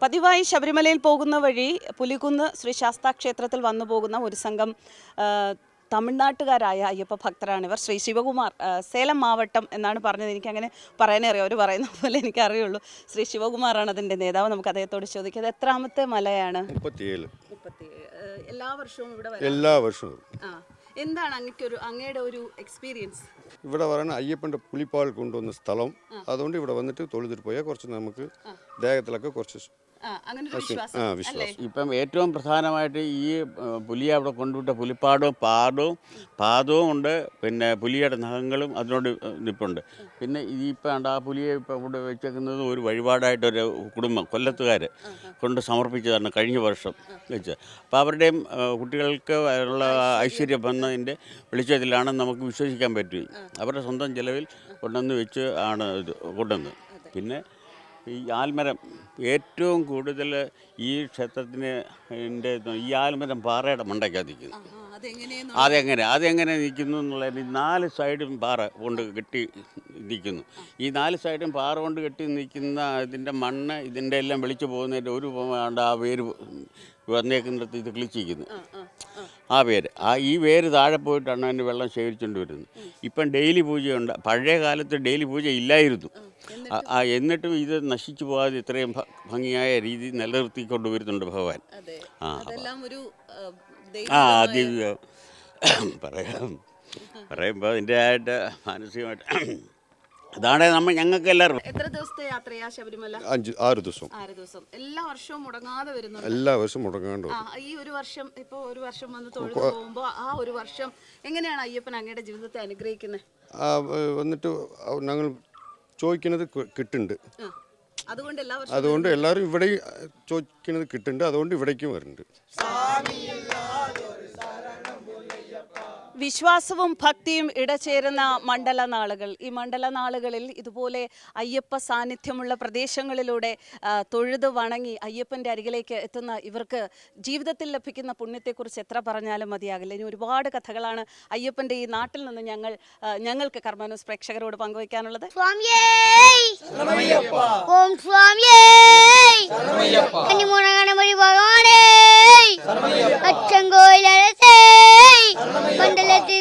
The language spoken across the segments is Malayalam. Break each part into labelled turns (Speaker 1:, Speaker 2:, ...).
Speaker 1: പതിവായി ശബരിമലയിൽ പോകുന്ന വഴി പുലികുന്ന് ശ്രീ ശാസ്താ ക്ഷേത്രത്തിൽ വന്നു പോകുന്ന ഒരു സംഘം തമിഴ്നാട്ടുകാരായ അയ്യപ്പ ഭക്തരാണിവർ. ശ്രീ ശിവകുമാർ, സേലം മാവട്ടം എന്നാണ് പറഞ്ഞത്. എനിക്കങ്ങനെ പറയാനേ അറിയാം, അവർ പറയുന്ന പോലെ എനിക്കറിയുള്ളൂ. ശ്രീ ശിവകുമാറാണ് അതിൻ്റെ നേതാവ്. നമുക്ക് അദ്ദേഹത്തോട് ചോദിക്കാം, അത് എത്രാമത്തെ മലയാണ്?
Speaker 2: 37.
Speaker 1: എല്ലാ വർഷവും ഇവിടെ
Speaker 2: എല്ലാ വർഷവും.
Speaker 1: എന്താണ് അങ്ങയുടെ ഒരു എക്സ്പീരിയൻസ്?
Speaker 2: ഇവിടെ പറയുന്ന അയ്യപ്പൻ്റെ പുലിപ്പാൽ കൊണ്ടുവന്ന സ്ഥലം, അതുകൊണ്ട് ഇവിടെ വന്നിട്ട് തൊഴുതിട്ട് പോയാൽ കുറച്ച് നമുക്ക് ദേഹത്തിലൊക്കെ കുറച്ച്
Speaker 1: വിശ്വാസം.
Speaker 3: ഇപ്പം ഏറ്റവും പ്രധാനമായിട്ട് ഈ പുലിയെ അവിടെ കൊണ്ടുവിട്ട പുലിപ്പാടും പാദവും ഉണ്ട്, പിന്നെ പുലിയുടെ നഖങ്ങളും അതിനോട് നിൽപ്പുണ്ട്. പിന്നെ ഇപ്പം ആ പുലിയെ ഇപ്പം ഇവിടെ വെച്ചേക്കുന്നത് ഒരു വഴിപാടായിട്ടൊരു കുടുംബം കൊല്ലത്തുകാർ കൊണ്ട് സമർപ്പിച്ചതാണ് കഴിഞ്ഞ വർഷം വെച്ച്. അപ്പോൾ അവരുടെയും കുട്ടികൾക്ക് ഉള്ള ഐശ്വര്യം വന്നതിൻ്റെ വെളിച്ചത്തിലാണ് നമുക്ക് വിശ്വസിക്കാൻ പറ്റും. അവരുടെ സ്വന്തം ചിലവിൽ കൊണ്ടുവന്ന് വെച്ച് ആണ് ഇത് കൊണ്ടുവന്നത്. പിന്നെ ഈ ആൽമരം ഏറ്റവും കൂടുതൽ ഈ ക്ഷേത്രത്തിന് ഈ ആൽമരം പാറയുടെ മണ്ടയ്ക്കാണ് നിൽക്കുന്നത്. അതെങ്ങനെ നിൽക്കുന്നു എന്നുള്ളത് 4 സൈഡും പാറ കൊണ്ട് കെട്ടി നിൽക്കുന്നു. ഈ 4 സൈഡും പാറ കൊണ്ട് കെട്ടി നിൽക്കുന്ന ഇതിൻ്റെ മണ്ണ് ഇതിൻ്റെ എല്ലാം വെളിച്ചു പോകുന്നതിൻ്റെ ഒരു ആ വേര് വന്നേക്കുന്നിടത്ത് ഇത് കിളിച്ചിരിക്കുന്നു. ആ വേര് ഈ വേര് താഴെ പോയിട്ടാണ് അതിൻ്റെ വെള്ളം ശേഖരിച്ചുകൊണ്ട് വരുന്നത്. ഇപ്പം ഡെയിലി പൂജയുണ്ട്. പഴയ കാലത്ത് ഡെയിലി പൂജ ഇല്ലായിരുന്നു. എന്നിട്ടും ഇത് നശിച്ചു പോകാതെ ഇത്രയും ഭംഗിയായ രീതി നിലനിർത്തിക്കൊണ്ട് വരുന്നുണ്ട് ഭഗവാൻ. പറയുമ്പോൾ അതിൻ്റെ ആയിട്ട് മാനസികമായിട്ട് അതാണ് ഞങ്ങൾക്ക് എല്ലാവർക്കും.
Speaker 1: എത്ര ദിവസത്തെ യാത്രയാ ശബരിമല?
Speaker 2: 6 ദിവസം.
Speaker 1: 6 ദിവസം. എല്ലാ വർഷവും മുടങ്ങാതെ വരുന്നു.
Speaker 2: എല്ലാ വർഷവും മുടങ്ങാണ്ട്.
Speaker 1: ഈ ഒരു വർഷം, ഇപ്പോൾ ഒരു വർഷം വന്ന് തൊഴുതു പോകുമ്പോൾ ആ ഒരു വർഷം എങ്ങനെയാണ് അയ്യപ്പൻ അങ്ങയുടെ ജീവിതത്തെ അനുഗ്രഹിക്കുന്നത്?
Speaker 2: വന്നിട്ട് ഞങ്ങൾ ചോദിക്കുന്നത് കിട്ടുന്നുണ്ട്.
Speaker 1: അതുകൊണ്ട്
Speaker 2: എല്ലാവരും ഇവിടെ ചോദിക്കുന്നത് കിട്ടുന്നുണ്ട്. അതുകൊണ്ട് ഇവിടേക്കും വരുന്നുണ്ട്.
Speaker 1: വിശ്വാസവും ഭക്തിയും ഇടചേരുന്ന മണ്ഡല നാളുകൾ. ഈ മണ്ഡല നാളുകളിൽ ഇതുപോലെ അയ്യപ്പ സാന്നിധ്യമുള്ള പ്രദേശങ്ങളിലൂടെ തൊഴുത് വണങ്ങി അയ്യപ്പൻ്റെ അരികിലേക്ക് എത്തുന്ന ഇവർക്ക് ജീവിതത്തിൽ ലഭിക്കുന്ന പുണ്യത്തെക്കുറിച്ച് എത്ര പറഞ്ഞാലും മതിയാകില്ല. ഇനി ഒരുപാട് കഥകളാണ് അയ്യപ്പൻ്റെ ഈ നാട്ടിൽ നിന്ന് ഞങ്ങൾക്ക് കർമ്മന്യൂസ് പ്രേക്ഷകരോട് പങ്കുവയ്ക്കാനുള്ളത്.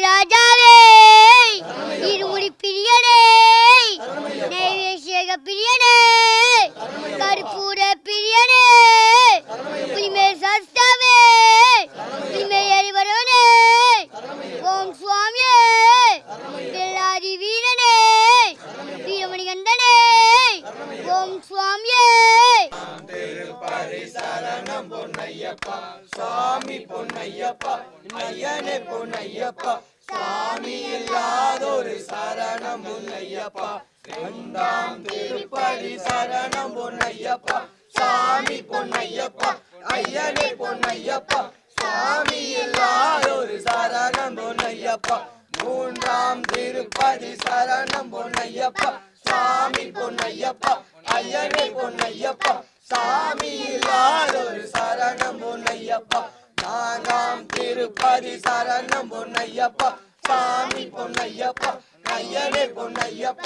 Speaker 4: രാജാവേ, ഇരുമുടി പിരിയണേ, നൈവേശ്യക പിരിയണേ, കർപ്പൂര പിരിയണേ, പുലിമേൽ ശാസ്താവേ, പുലിമേൽ വരണേ, ഓം സ്വാമിയേ, പിള്ളാരി വീരനേ, വീരമണി കണ്ടനേ, ഓം സ്വാമിയേ.
Speaker 5: ശരണം പൊന്നയ്യപ്പ, സ്വാമി പൊന്നയ്യപ്പ, അയ്യനെ പൊന്നയ്യപ്പ, സ്വാമി ഇല്ലാതൊരു ശരണം പൊന്നയ്യപ്പ, രണ്ടാം തിരുപ്പതി ശരണം പൊന്നയ്യപ്പ, സ്വാമി പൊന്നയ്യപ്പ, അയ്യനെ പൊന്നയ്യപ്പ, സ്വാമി ഇല്ലാതൊരു ശരണം പൊന്നയ്യപ്പ, മൂന്നാം തിരുപ്പതി ശരണം പൊന്നയ്യപ്പ, സ്വാമി പൊന്നയ്യപ്പ, അയ്യനെ പൊന്നയ്യപ്പ, സ്വാമി ഇല്ലാതൊരു ശരണം പൊന്നയ്യപ്പ, നാലാം തിരുപ്പതി ശരണം പൊന്നയ്യപ്പ, സ്വാമി പൊന്നയ്യപ്പ, അയ്യനെ പൊന്നയ്യപ്പ.